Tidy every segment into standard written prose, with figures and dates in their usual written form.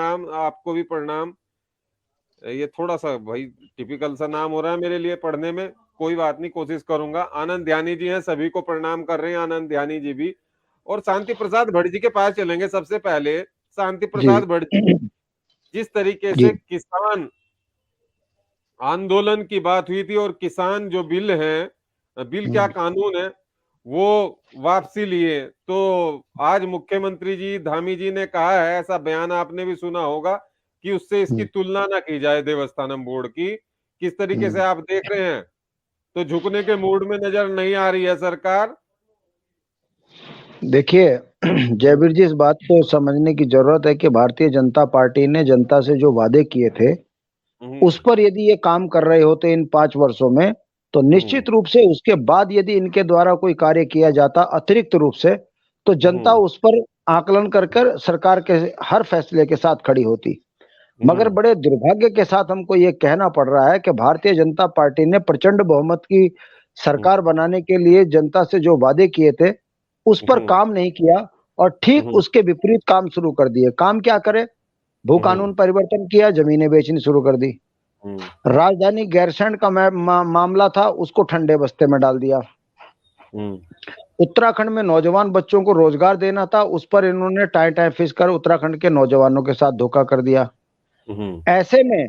नाम, आपको भी प्रणाम। ये थोड़ा सा भाई टिपिकल सा नाम हो रहा है मेरे लिए पढ़ने में, कोई बात नहीं, कोशिश करूंगा। आनंद ध्यानी जी हैं, सभी को प्रणाम कर रहे हैं आनंद ध्यानी जी भी। और शांति प्रसाद भट्ट जी के पास चलेंगे सबसे पहले। शांति जी। प्रसाद भट्ट जी, जिस तरीके जी। से किसान आंदोलन की बात हुई थी और किसान जो बिल है, बिल क्या कानून है, वो वापसी लिए, तो आज मुख्यमंत्री जी धामी जी ने कहा है, ऐसा बयान आपने भी सुना होगा, कि उससे इसकी तुलना ना की जाए देवस्थानम बोर्ड की। किस तरीके से आप देख रहे हैं? तो झुकने के मूड में नजर नहीं आ रही है सरकार। देखिए, जयवीर जी, इस बात को समझने की जरूरत है कि भारतीय जनता पार्टी ने जनता से जो वादे किए थे हम्म। उस पर यदि ये काम कर रहे होते इन 5 वर्षों में, तो हम्म। निश्चित रूप से उसके बाद यदि इनके द्वारा कोई कार्य किया जाता अतिरिक्त रूप से, तो जनता हम्म। उस पर आकलन कर कर सरकार के हर फैसले के साथ खड़ी होती। मगर हम्म। बड़े दुर्भाग्य के साथ हमको ये कहना पड़ रहा है कि भारतीय जनता पार्टी ने प्रचंड बहुमत की हम्म। सरकार बनाने के लिए जनता से जो वादे किए थे उस पर हम्म। काम नहीं किया, और ठीक हम्म। उसके विपरीत काम शुरू कर दिए। काम क्या करे? भू हम्म। कानून परिवर्तन किया, जमीनें बेचनी शुरू कर दी। हम्म। राजधानी गैरसैंण का मामला था, उसको ठंडे बस्ते में डाल दिया। हम्म। उत्तराखंड में नौजवान बच्चों को रोजगार देना था, उस पर इन्होंने टाई टाई फिश कर उत्तराखंड के नौजवानों के साथ धोखा कर दिया। हम्म। ऐसे में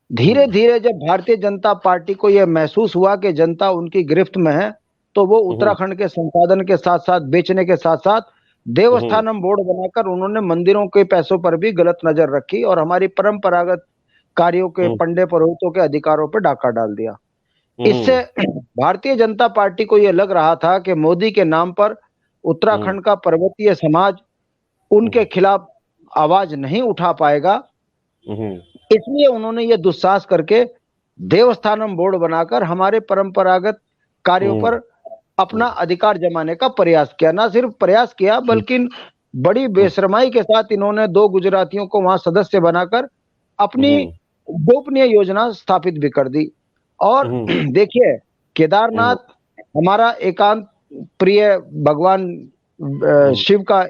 धीरे हम्म। धीरे जब भारतीय जनता पार्टी को यह महसूस हुआ कि जनता उनकी गिरफ्त में है, तो वो हम्म। उत्तराखंड के संसाधन के साथ साथ बेचने के साथ साथ हम्म। देवस्थानम बोर्ड बनाकर उन्होंने मंदिरों के पैसों पर भी गलत नजर रखी और हमारी परंपरागत कार्यों के हम्म। पंडे पुरोहितों के अधिकारों पर डाका डाल दिया। इससे हम्म। भारतीय जनता पार्टी को यह लग रहा था कि मोदी के नाम पर हम्म। उत्तराखंड का पर्वतीय समाज उनके खिलाफ आवाज नहीं उठा पाएगा। हम्म। इसलिए उन्होंने ये दुस्साहस करके देवस्थानम बोर्ड बनाकर हमारे परंपरागत कार्यों हम्म। पर अपना अधिकार जमाने का प्रयास किया। ना सिर्फ प्रयास किया, बल्कि बड़ी बेशर्माई के साथ इन्होंने 2 गुजरातियों को वहां सदस्य बनाकर अपनी हम्म। गोपनीय योजना स्थापित भी कर दी। और हम्म। देखिए, केदारनाथ हमारा एकांत प्रिय भगवान शिव का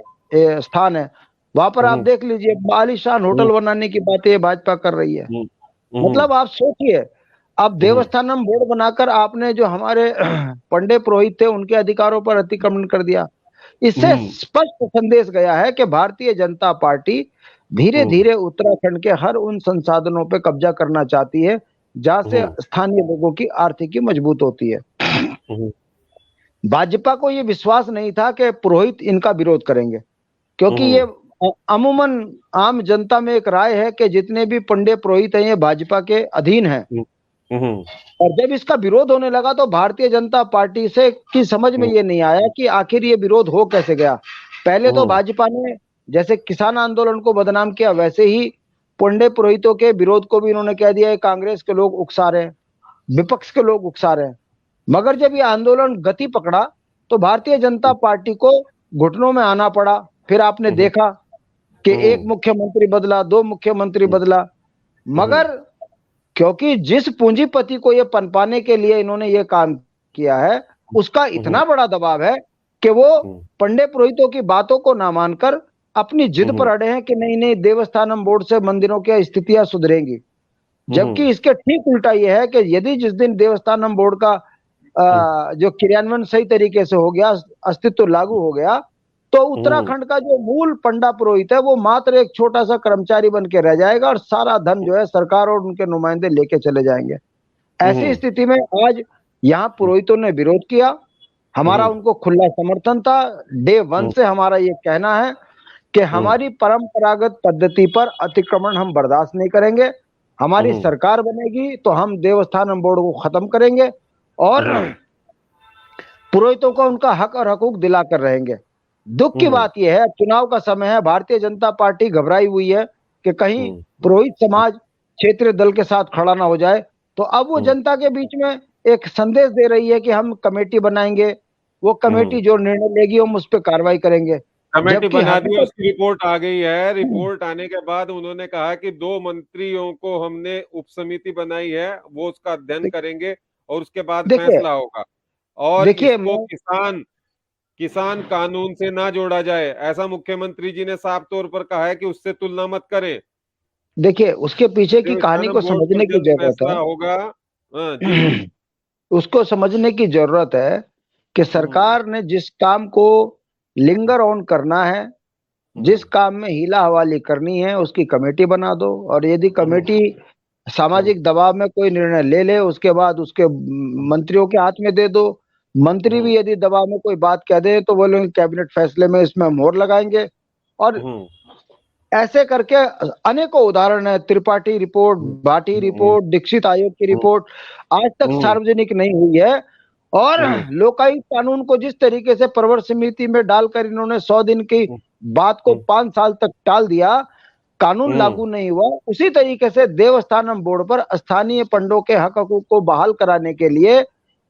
स्थान है। वहां पर आप देख लीजिए, आलीशान होटल बनाने की बातें भाजपा कर रही है। मतलब आप सोचिए, अब देवस्थानम बोर्ड बनाकर आपने जो हमारे पंडे पुरोहित थे उनके अधिकारों पर अतिक्रमण कर दिया। इससे स्पष्ट संदेश गया है कि भारतीय जनता पार्टी धीरे धीरे उत्तराखंड के हर उन संसाधनों पर कब्जा करना चाहती है जहां से स्थानीय लोगों की आर्थिकी मजबूत होती है। भाजपा को यह विश्वास नहीं था कि पुरोहित इनका विरोध करेंगे, क्योंकि ये अमूमन आम जनता में एक राय है कि जितने भी पंडे पुरोहित हैं ये भाजपा के अधीन हैं। और जब इसका विरोध होने लगा तो भारतीय जनता पार्टी से की समझ में ये नहीं आया कि आखिर ये विरोध हो कैसे गया। पहले तो भाजपा ने जैसे किसान आंदोलन को बदनाम किया, वैसे ही पंडे पुरोहितों के विरोध को भी इन्होंने कह दिया कांग्रेस के लोग उकसा रहे हैं, विपक्ष के लोग उकसा रहे हैं। मगर जब ये आंदोलन गति पकड़ा तो भारतीय जनता पार्टी को घुटनों में आना पड़ा। फिर आपने देखा कि एक मुख्यमंत्री बदला, 2 मुख्यमंत्री बदला, मगर क्योंकि जिस पूंजीपति को ये पनपाने के लिए इन्होंने ये काम किया है उसका इतना बड़ा दबाव है कि वो पंडे पुरोहितों की बातों को ना मानकर अपनी जिद पर अड़े हैं कि नहीं नहीं, देवस्थानम बोर्ड से मंदिरों की स्थितियां सुधरेंगी। जबकि इसके ठीक उल्टा ये है कि यदि जिस दिन देवस्थानम बोर्ड का जो क्रियान्वयन सही तरीके से हो गया, अस्तित्व लागू हो गया, तो उत्तराखंड का जो मूल पंडा पुरोहित है वो मात्र एक छोटा सा कर्मचारी बन के रह जाएगा और सारा धन जो है सरकार और उनके नुमाइंदे लेके चले जाएंगे। ऐसी स्थिति में आज यहाँ पुरोहितों ने विरोध किया, हमारा उनको खुला समर्थन था। डे 1 से हमारा ये कहना है कि हमारी परंपरागत पद्धति पर अतिक्रमण हम बर्दाश्त नहीं करेंगे। हमारी सरकार बनेगी तो हम देवस्थानम बोर्ड को खत्म करेंगे और पुरोहितों को उनका हक और हकूक दिलाकर रहेंगे। दुख की बात यह है, चुनाव का समय है, भारतीय जनता पार्टी घबराई हुई है कि कहीं पुरोहित समाज क्षेत्रीय दल के साथ खड़ा ना हो जाए। तो अब वो जनता के बीच में एक संदेश दे रही है कि हम कमेटी बनाएंगे, वो कमेटी जो निर्णय लेगी हम उस पर कार्रवाई करेंगे। कमेटी बना दी, उसकी रिपोर्ट आ गई है। रिपोर्ट आने के बाद उन्होंने कहा कि 2 मंत्रियों को हमने उप समिति बनाई है, वो उसका अध्ययन करेंगे और उसके बाद फैसला होगा। और इसको किसान कानून से ना जोड़ा जाए, ऐसा मुख्यमंत्री जी ने साफ तौर पर कहा है कि उससे तुलना मत करें। देखिए उसके पीछे की कहानी को देवस्थानम बोर्ड पर समझने की जल्द जरूरत फैसला है। होगा। हाँ जी। उसको समझने की जरूरत है कि सरकार ने जिस काम को लिंगर ऑन करना है, जिस काम में हीला हवाली करनी है, उसकी कमेटी बना दो। और यदि कमेटी सामाजिक दबाव में कोई निर्णय ले ले, उसके बाद उसके मंत्रियों के हाथ में दे दो। मंत्री भी यदि दबाव में कोई बात कह दे तो वो लोग कैबिनेट फैसले में इसमें मोहर लगाएंगे। और ऐसे करके अनेकों उदाहरण है। त्रिपाठी रिपोर्ट, भाटी रिपोर्ट, दीक्षित आयोग की रिपोर्ट आज तक सार्वजनिक नहीं हुई है। और लोकायुक्त कानून को जिस तरीके से प्रवर समिति में डालकर इन्होंने 100 दिन की बात को 5 साल तक टाल दिया, कानून लागू नहीं हुआ। उसी तरीके से देवस्थानम बोर्ड पर स्थानीय पंडों के हक हकूक को बहाल कराने के लिए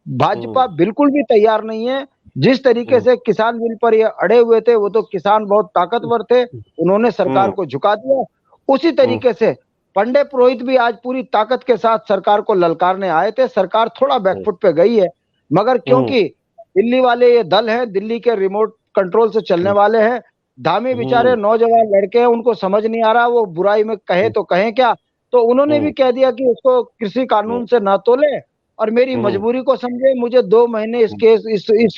भाजपा बिल्कुल भी तैयार नहीं है। जिस तरीके से किसान बिल पर ये अड़े हुए थे, वो तो किसान बहुत ताकतवर थे, उन्होंने सरकार को झुका दिया। उसी तरीके से पंडे पुरोहित भी आज पूरी ताकत के साथ सरकार को ललकारने आए थे। सरकार थोड़ा बैकफुट पे गई है, मगर क्योंकि दिल्ली वाले ये दल है, दिल्ली के रिमोट कंट्रोल से चलने वाले हैं। धामी बेचारे नौजवान लड़के हैं, उनको समझ नहीं आ रहा वो बुराई में कहे तो कहें क्या। तो उन्होंने भी कह दिया कि उसको कृषि कानून से ना तोले और मेरी मजबूरी को समझे, मुझे 2 महीने इस केस इस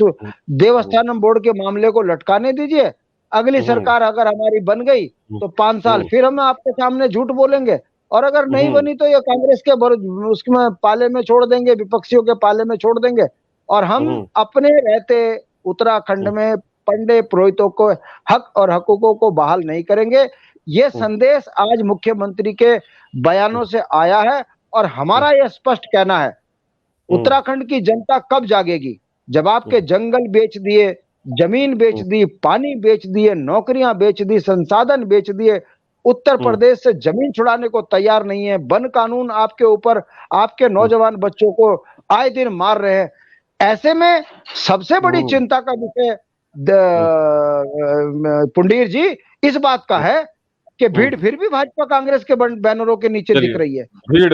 देवस्थानम बोर्ड के मामले को लटकाने दीजिए। अगली सरकार अगर हमारी बन गई तो 5 साल फिर हम आपके सामने झूठ बोलेंगे, और अगर नहीं बनी तो ये कांग्रेस के उसमें पाले में छोड़ देंगे, विपक्षियों के पाले में छोड़ देंगे। और हम अपने रहते उत्तराखंड में पंडे पुरोहितों को हक और हकूकों को बहाल नहीं करेंगे। ये संदेश आज मुख्यमंत्री के बयानों से आया है। और हमारा यह स्पष्ट कहना है, उत्तराखंड की जनता कब जागेगी? जब आपके जंगल बेच दिए, जमीन बेच दी, पानी बेच दिए, नौकरियां बेच दी, संसाधन बेच दिए, उत्तर प्रदेश से जमीन छुड़ाने को तैयार नहीं है, वन कानून आपके ऊपर, आपके नौजवान बच्चों को आए दिन मार रहे हैं। ऐसे में सबसे बड़ी चिंता का विषय पुंडीर जी इस बात का है कि भीड़ फिर भी भाजपा कांग्रेस के बैनरों के नीचे दिख रही है।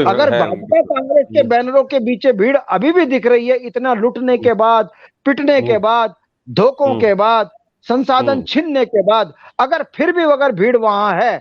अगर भाजपा कांग्रेस के बैनरों के पीछे भीड़ अभी भी दिख रही है, इतना लूटने के बाद, पिटने के बाद, धोखों के बाद, संसाधन छीनने के बाद, अगर फिर भी अगर भीड़ वहां है,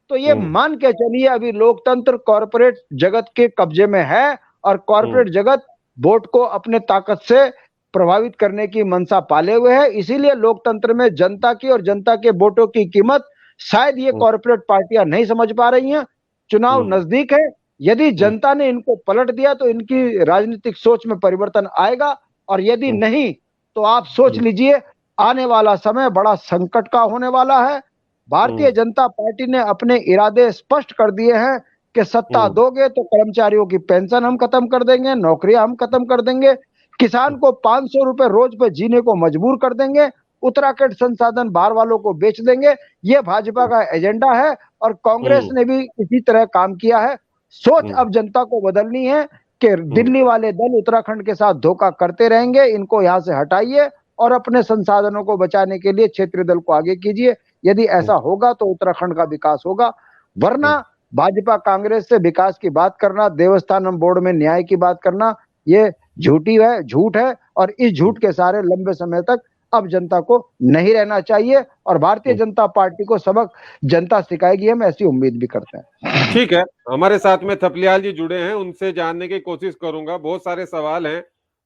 तो ये मान के चलिए अभी लोकतंत्र कॉर्पोरेट जगत के कब्जे में है। और कॉर्पोरेट जगत वोट को अपने ताकत से प्रभावित करने की मंशा पाले हुए है। इसीलिए लोकतंत्र में जनता की और जनता के वोटों की कीमत शायद ये कॉर्पोरेट पार्टियां नहीं समझ पा रही हैं। चुनाव नजदीक है, यदि जनता ने इनको पलट दिया तो इनकी राजनीतिक सोच में परिवर्तन आएगा, और यदि नहीं तो आप सोच लीजिए आने वाला समय बड़ा संकट का होने वाला है। भारतीय जनता पार्टी ने अपने इरादे स्पष्ट कर दिए हैं कि सत्ता दोगे तो कर्मचारियों की पेंशन हम खत्म कर देंगे, नौकरियां हम खत्म कर देंगे, किसान को 500 रुपए रोज पे जीने को मजबूर कर देंगे, उत्तराखंड संसाधन बाहर वालों को बेच देंगे। ये भाजपा का एजेंडा है और कांग्रेस ने भी इसी तरह काम किया है। सोच अब जनता को बदलनी है कि दिल्ली वाले दल उत्तराखंड के साथ धोखा करते रहेंगे, इनको यहाँ से हटाइए और अपने संसाधनों को बचाने के लिए क्षेत्रीय दल को आगे कीजिए। यदि ऐसा होगा तो उत्तराखंड का विकास होगा, वरना भाजपा कांग्रेस से विकास की बात करना, देवस्थानम बोर्ड में न्याय की बात करना, ये झूठी है, झूठ है। और इस झूठ के सारे लंबे समय तक अब जनता को नहीं रहना चाहिए, और भारतीय जनता पार्टी को सबक जनता सिखाएगी, हम ऐसी उम्मीद भी करते हैं। ठीक है, हमारे साथ में थपलियाल जी जुड़े हैं, उनसे जानने की कोशिश करूंगा। बहुत सारे सवाल हैं,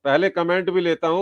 पहले कमेंट भी लेता हूं।